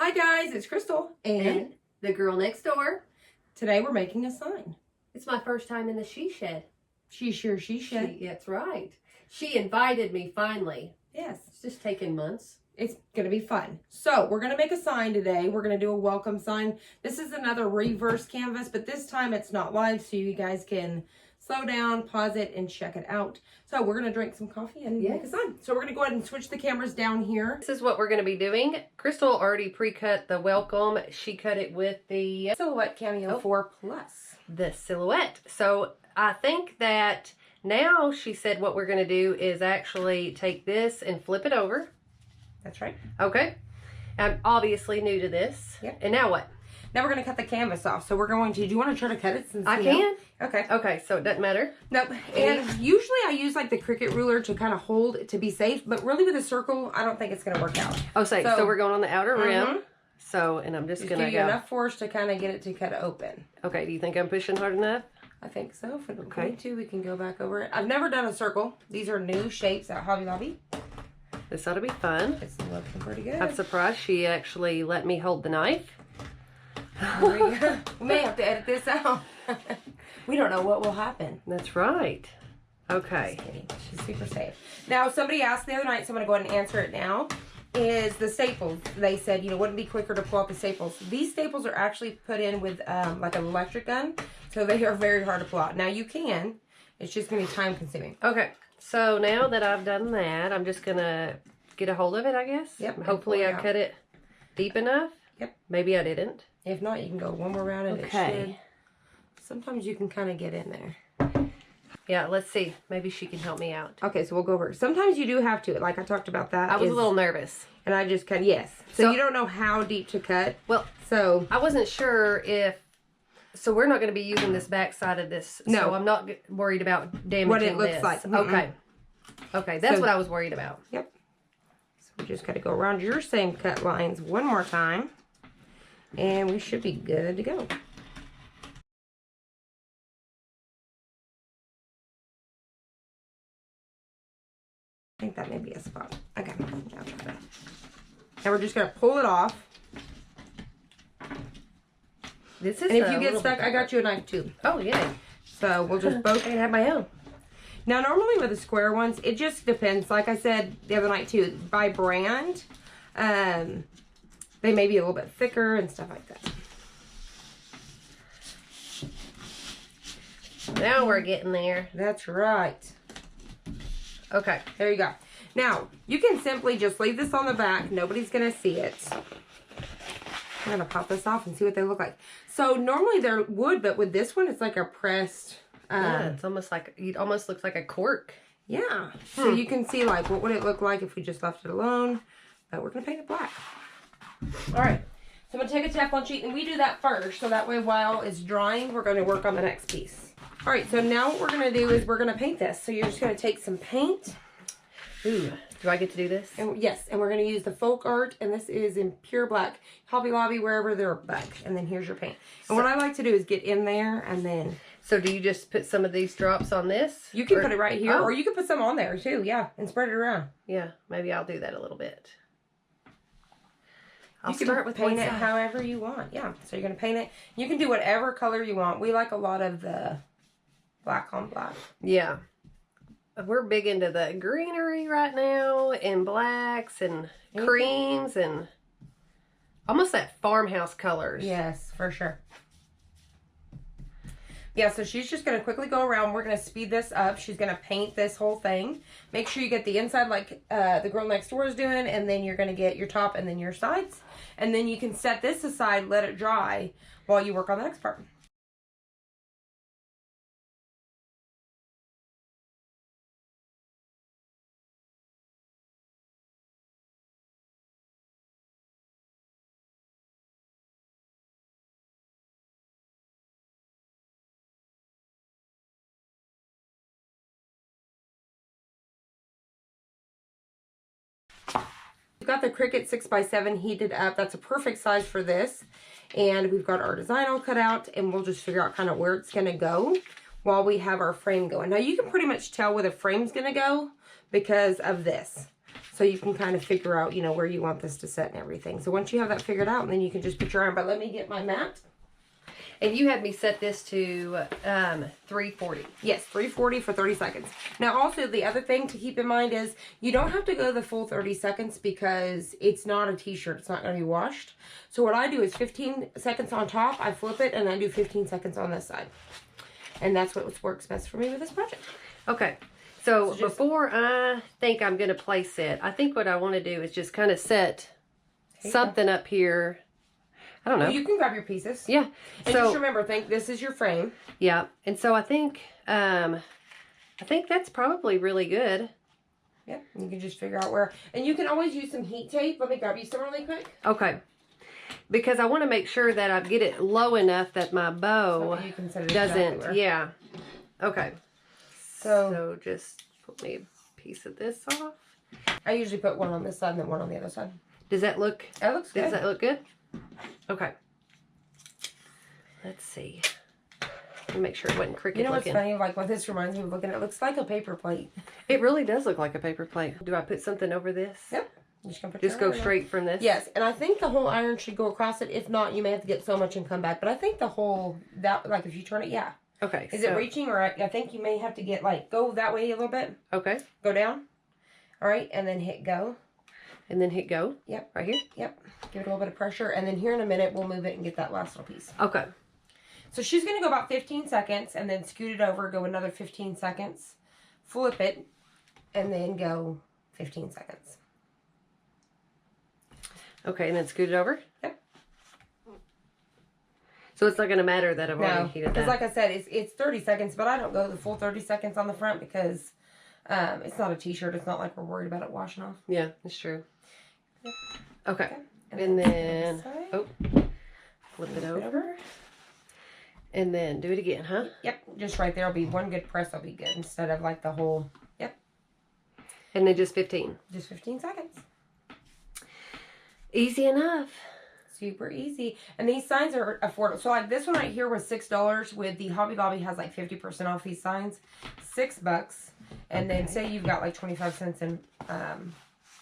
Hi guys, it's Crystal and the girl next door. Today we're making a sign. It's my first time in the she shed. She shed. That's right. She invited me finally. Yes. It's just taken months. It's going to be fun. So we're going to make a sign today. We're going to do a welcome sign. This is another reverse canvas, but this time it's not live, so you guys can slow down, pause it, and check it out. So we're going to drink some coffee and make a sign. So we're going to go ahead and switch the cameras down here. This is what we're going to be doing. Crystal already pre-cut the welcome. She cut it with the Silhouette Cameo 4 Plus. The silhouette. So I think that now she said what we're going to do is actually take this and flip it over. That's right. Okay. I'm obviously new to this. Yep. And now what? Now we're going to cut the canvas off. So we're going to, do you want to try to cut it since I can? Okay. Okay, so it doesn't matter? Nope. And usually I use like the Cricut ruler to kind of hold it to be safe, but really with a circle, I don't think it's going to work out. Oh, so we're going on the outer rim. So, and I'm just going to give you enough force to kind of get it to cut open. Okay, do you think I'm pushing hard enough? I think so. If we don't need to, we can go back over it. I've never done a circle. These are new shapes at Hobby Lobby. This ought to be fun. It's looking pretty good. I'm surprised she actually let me hold the knife. We may have to edit this out. We don't know what will happen. That's right. Okay. Just kidding. She's super safe. Now, somebody asked the other night, so I'm going to go ahead and answer it now, is the staples. They said, you know, wouldn't it be quicker to pull out the staples? These staples are actually put in with like an electric gun, so they are very hard to pull out. Now, you can. It's just going to be time consuming. Okay. So now that I've done that, I'm just going to get a hold of it, I guess. Yep. Hopefully I cut it deep enough. Yep. Maybe I didn't. If not, you can go one more round and it should. Sometimes you can kind of get in there. Yeah, let's see. Maybe she can help me out. Okay, so we'll go over. Sometimes you do have to, like I talked about that. I was a little nervous. And I just cut, yes. So you don't know how deep to cut. Well, so I wasn't sure if, so we're not going to be using this back side of this. No. So I'm not worried about damaging what it looks this. like. Okay. Okay, that's what I was worried about. Yep. So we just got to go around your same cut lines one more time. And we should be good to go. I think that may be a spot. Okay, I'll try that. Now we're just going to pull it off. This is and if you get stuck, I got you a knife too. Oh, yeah. So we'll just both. I can have my own. Now, normally with the square ones, it just depends. Like I said the other night too, by brand, they may be a little bit thicker and stuff like that. Now we're getting there. That's right. Okay. There you go. Now, you can simply just leave this on the back. Nobody's going to see it. I'm going to pop this off and see what they look like. So, normally they're wood, but with this one, it's like a pressed... yeah, it's almost like, it almost looks like a cork. Yeah. So, you can see, like, what would it look like if we just left it alone. But we're going to paint it black. All right. So, I'm going to take a Teflon sheet, and we do that first. So, that way, while it's drying, we're going to work on the next piece. All right, so now what we're going to do is we're going to paint this. So you're just going to take some paint. Ooh, do I get to do this? And yes, and we're going to use the Folk Art, and this is in pure black. Hobby Lobby, wherever they're black. And then here's your paint. And what I like to do is get in there and then... So do you just put some of these drops on this? You can put it right here, or you can put some on there too, yeah, and spread it around. Yeah, maybe I'll do that a little bit. I'll start with paint it however you want, yeah. So you're going to paint it. You can do whatever color you want. We like a lot of the... black on black. Yeah. We're big into the greenery right now and blacks and creams and almost that farmhouse colors. Yes, for sure. Yeah, so she's just going to quickly go around. We're going to speed this up. She's going to paint this whole thing. Make sure you get the inside like the girl next door is doing, and then you're going to get your top and then your sides. And then you can set this aside, let it dry while you work on the next part. We've got the Cricut 6x7 heated up. That's a perfect size for this. And we've got our design all cut out, and we'll just figure out kind of where it's going to go while we have our frame going. Now, you can pretty much tell where the frame's going to go because of this. So you can kind of figure out, you know, where you want this to set and everything. So once you have that figured out, then you can just put your iron. But let me get my mat. And you had me set this to 340. Yes, 340 for 30 seconds. Now also the other thing to keep in mind is you don't have to go the full 30 seconds because it's not a t-shirt. It's not going to be washed. So what I do is 15 seconds on top, I flip it, and I do 15 seconds on this side. And that's what works best for me with this project. Okay. So before I think I'm going to place it, I think what I want to do is just kind of set something up here. I don't know. You can grab your pieces. Yeah. And so just remember, this is your frame. Yeah. And so I think that's probably really good. Yeah. You can just figure out where. And you can always use some heat tape. Let me grab you some really quick. Okay. Because I want to make sure that I get it low enough that my bow you can set it doesn't. exactly Yeah. Okay. So just put me a piece of this off. I usually put one on this side and then one on the other side. Does that look? That looks good. Does that look good? Okay. Let's see. Let me make sure it wasn't crooked You know looking. what's funny? Like what this reminds me of looking at, it looks like a paper plate. It really does look like a paper plate. Do I put something over this? Yep. Just go straight from this? Yes, and I think the whole iron should go across it. If not, you may have to get so much and come back. But I think the whole, like if you turn it, yeah. Okay. Is it reaching, or I think you may have to get like, go that way a little bit. Okay. Go down. All right, and then hit go. And then hit go? Yep. Right here? Yep. Give it a little bit of pressure, and then here in a minute, we'll move it and get that last little piece. Okay. So she's going to go about 15 seconds, and then scoot it over, go another 15 seconds, flip it, and then go 15 seconds. Okay, and then scoot it over? Yep. So it's not going to matter that I've already heated that? because like I said, it's 30 seconds, but I don't go the full 30 seconds on the front because it's not a t-shirt. It's not like we're worried about it washing off. Yeah, that's true. Yep. Okay. And then flip it over. And then do it again, huh? Yep, just right there will be one good press. Will be good instead of like the whole. Yep. And then just 15. Just 15 seconds. Easy enough. Super easy. And these signs are affordable. So like this one right here was $6 with the Hobby Lobby has like 50% off these signs. $6. And then say you've got like 25 cents in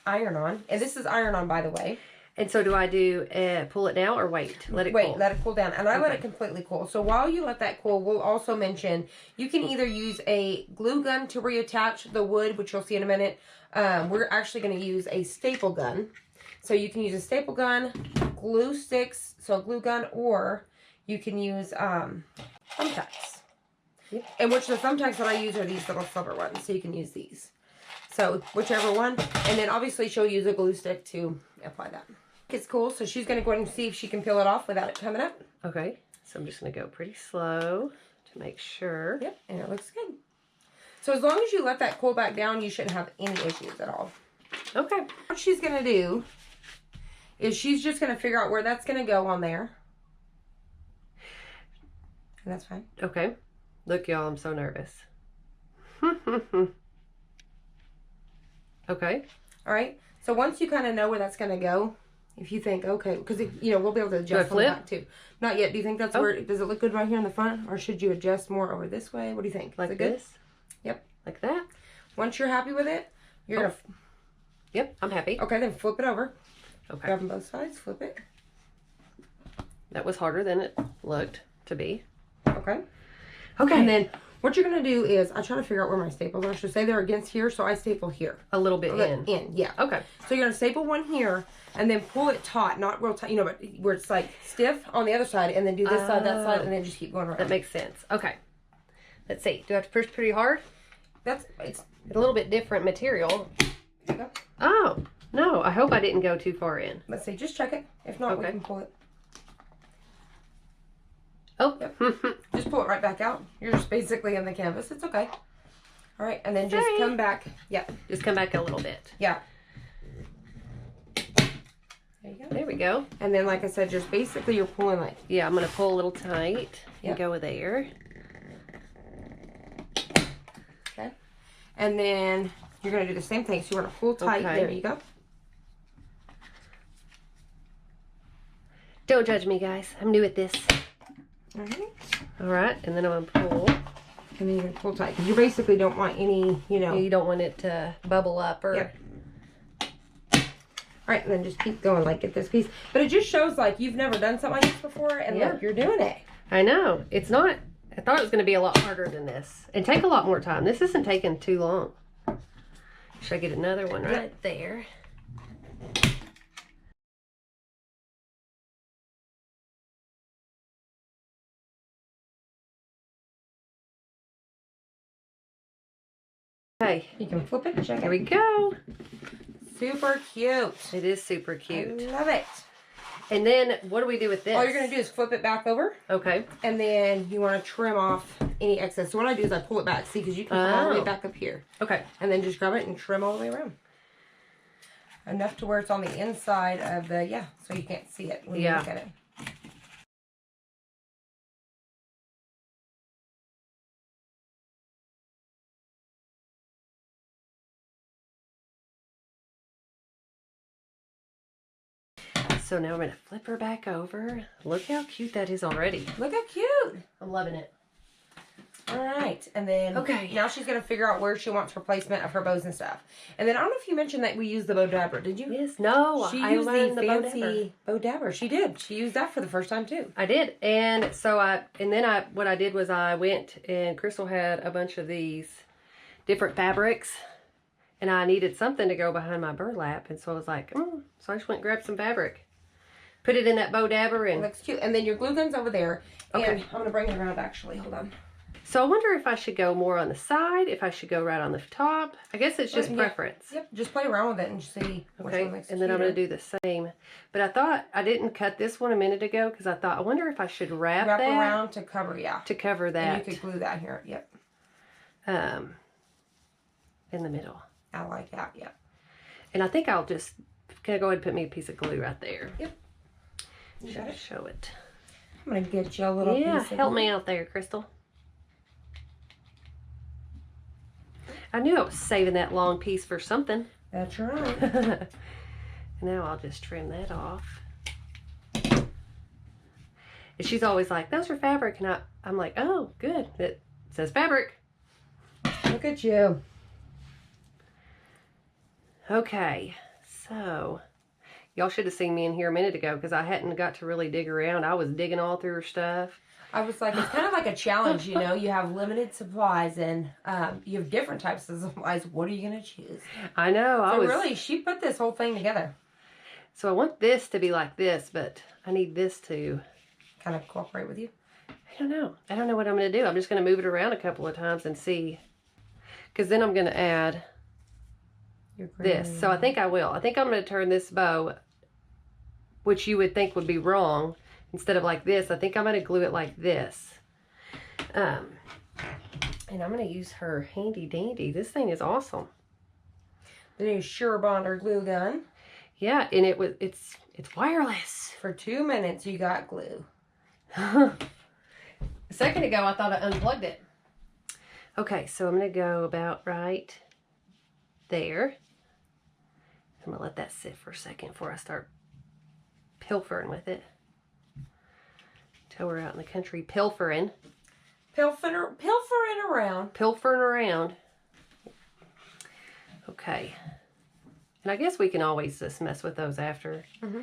iron on. And this is iron on, by the way. And so do I do pull it now or wait? Let it cool? Wait, let it cool down. And I let it completely cool. So while you let that cool, we'll also mention you can either use a glue gun to reattach the wood, which you'll see in a minute. We're actually going to use a staple gun. So you can use a staple gun, glue sticks, so a glue gun, or you can use thumbtacks. Yep. And which the thumbtacks that I use are these little silver ones, so you can use these. So whichever one, and then obviously she'll use a glue stick to apply that. It's cool, so she's going to go ahead and see if she can peel it off without it coming up. Okay, so I'm just going to go pretty slow to make sure. Yep, and it looks good. So as long as you let that cool back down, you shouldn't have any issues at all. Okay. What she's going to do is she's just going to figure out where that's going to go on there. And that's fine. Okay. Look, y'all, I'm so nervous. Okay. All right. So once you kind of know where that's going to go, if you think, okay, because, you know, we'll be able to adjust on the back too. Not yet. Do you think that's where, does it look good right here in the front? Or should you adjust more over this way? What do you think? Like this? Yep. Like that? Once you're happy with it, you're going to... Yep, I'm happy. Okay, then flip it over. Okay. Grab them both sides, flip it. That was harder than it looked to be. Okay. Okay. And then what you're going to do is, I try to figure out where my staples are. So say they're against here, so I staple here. A little bit in. In, yeah. Okay. So you're going to staple one here, and then pull it taut, not real tight, you know, but where it's like stiff on the other side, and then do this side, that side, and then just keep going around. That makes sense. Okay. Let's see. Do I have to push pretty hard? It's a little bit different material. There you go. Oh, no. I hope I didn't go too far in. Let's see. Just check it. If not, we can pull it. Oh. Yep. Just pull it right back out. You're just basically in the canvas. It's okay. All right. And then just come back. Yep. Just come back a little bit. Yeah. There you go. There we go. And then, like I said, just basically you're pulling like... Yeah, I'm going to pull a little tight and go there. Okay. And then you're going to do the same thing. So you want to pull tight. Okay. There you go. Don't judge me, guys. I'm new at this. All right. And then I'm going to pull. And then you're going to pull tight. Because you basically don't want any, you know... You don't want it to bubble up or... Yep. right, and then just keep going, like get this piece. But it just shows like you've never done something like this before, and look, you're doing it. I know. It's not, I thought it was going to be a lot harder than this. And take a lot more time. This isn't taking too long. Should I get another one right there? Okay. You can flip it and check it. Here we go. Super cute. It is super cute. I love it. And then what do we do with this? All you're going to do is flip it back over. Okay. And then you want to trim off any excess. So what I do is I pull it back. See, because you can pull all the way back up here. Okay. And then just grab it and trim all the way around. Enough to where it's on the inside of the, so you can't see it when you look at it. So now I'm going to flip her back over. Look how cute that is already. Look how cute. I'm loving it. All right. And then now she's going to figure out where she wants her placement of her bows and stuff. And then I don't know if you mentioned that we used the bow dabber. Did you? Yes. No. She used the fancy bow dabber. She did. She used that for the first time too. I did. And so what I did was I went and Crystal had a bunch of these different fabrics. And I needed something to go behind my burlap. And so I was like, so I just went and grabbed some fabric. Put it in that bow dabber and... It looks cute. And then your glue gun's over there. Okay. And I'm going to bring it around actually. Hold on. So I wonder if I should go more on the side, if I should go right on the top. I guess it's just preference. Yep. Just play around with it and see which one looks and then I'm going to do the same. But I thought, I didn't cut this one a minute ago because I thought, I wonder if I should wrap that. Around to cover, To cover that. And you could glue that here. Yep. In the middle. I like that. Yep. And I think I'll just, can I go ahead and put me a piece of glue right there? Yep. Should I show it? I'm going to get you a little piece of help me out there, Crystal. I knew I was saving that long piece for something. That's right. Now I'll just trim that off. And she's always like, those are fabric. And I'm like, oh, good. It says fabric. Look at you. Okay, so y'all should have seen me in here a minute ago because I hadn't got to really dig around. I was digging all through her stuff. I was like, it's kind of like a challenge, you know. You have limited supplies and you have different types of supplies. What are you going to choose? I know. Really, she put this whole thing together. So I want this to be like this, but I need this to kind of cooperate with you. I don't know. I don't know what I'm going to do. I'm just going to move it around a couple of times and see. Because then I'm going to add this. So I think I will. I think I'm going to turn this bow, which you would think would be wrong, instead of like this. I think I'm going to glue it like this. And I'm going to use her handy dandy. This thing is awesome. The new Sure Bonder glue gun. Yeah, and it's wireless. For 2 minutes you got glue. A second ago I thought I unplugged it. Okay, so I'm going to go about right there. I'm going to let that sit for a second before I start pilfering with it. Till we're out in the country pilfering. Pilfering around. Pilfering around. Okay. And I guess we can always just mess with those after. Mm-hmm.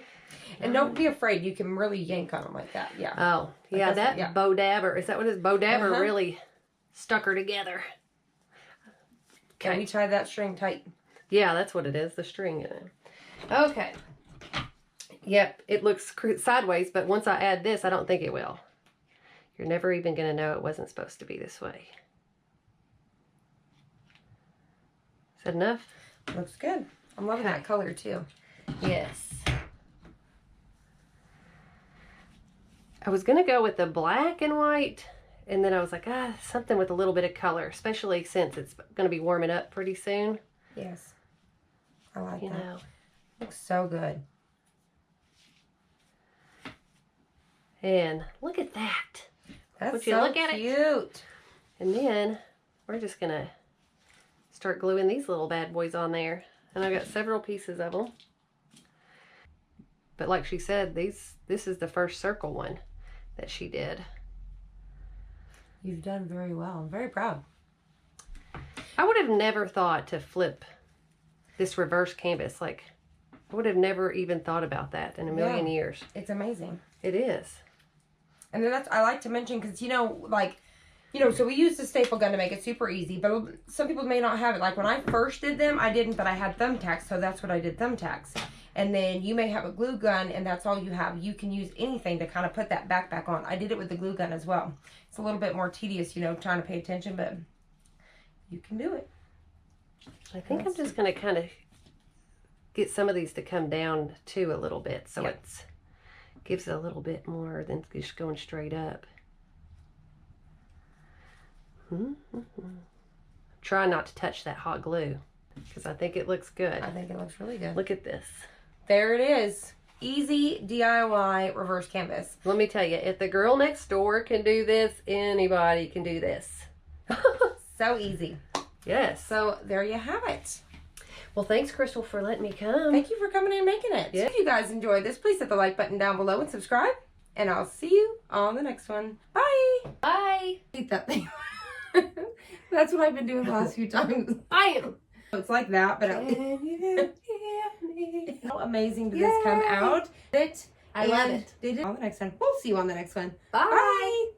And don't be afraid. You can really yank on them like that. Yeah. Oh, yeah. That bow dabber. Is that what it is? Bow dabber really stuck her together. Okay. Can we tie that string tight? Yeah, that's what it is. The string. Okay. Yep. It looks sideways, but once I add this, I don't think it will. You're never even going to know it wasn't supposed to be this way. Is that enough? Looks good. I'm loving that color too. Yes. I was going to go with the black and white, and then I was like, something with a little bit of color, especially since it's going to be warming up pretty soon. Yes. I like that. Know. Looks so good. And look at that. That's Would you so look at cute. It? And then we're just going to start gluing these little bad boys on there. And I've got several pieces of them. But like she said, this is the first circle one that she did. You've done very well. I'm very proud. I would have never thought to flip this reverse canvas. Like, I would have never even thought about that in a million years. It's amazing. It is. And then I like to mention, because, so we used a staple gun to make it super easy, but some people may not have it. Like when I first did them, I didn't, but I had thumbtacks, so that's what I did, thumbtacks. And then you may have a glue gun, and that's all you have. You can use anything to kind of put that backpack on. I did it with the glue gun as well. It's a little bit more tedious, trying to pay attention, but you can do it. I think I'm just going to kind of get some of these to come down too a little bit, so it's gives it a little bit more than just going straight up. Try not to touch that hot glue because I think it looks good. I think it looks really good. Look at this. There it is. Easy DIY reverse canvas. Let me tell you, if the girl next door can do this, anybody can do this. So easy. Yes. So there you have it. Well, thanks, Crystal, for letting me come. Thank you for coming and making it. Yeah. If you guys enjoyed this, please hit the like button down below and subscribe. And I'll see you on the next one. Bye. Bye. Eat that thing. That's what I've been doing the last few times. Bye. It's like that, but how amazing did this come out? I love it. On the next one. We'll see you on the next one. Bye. Bye.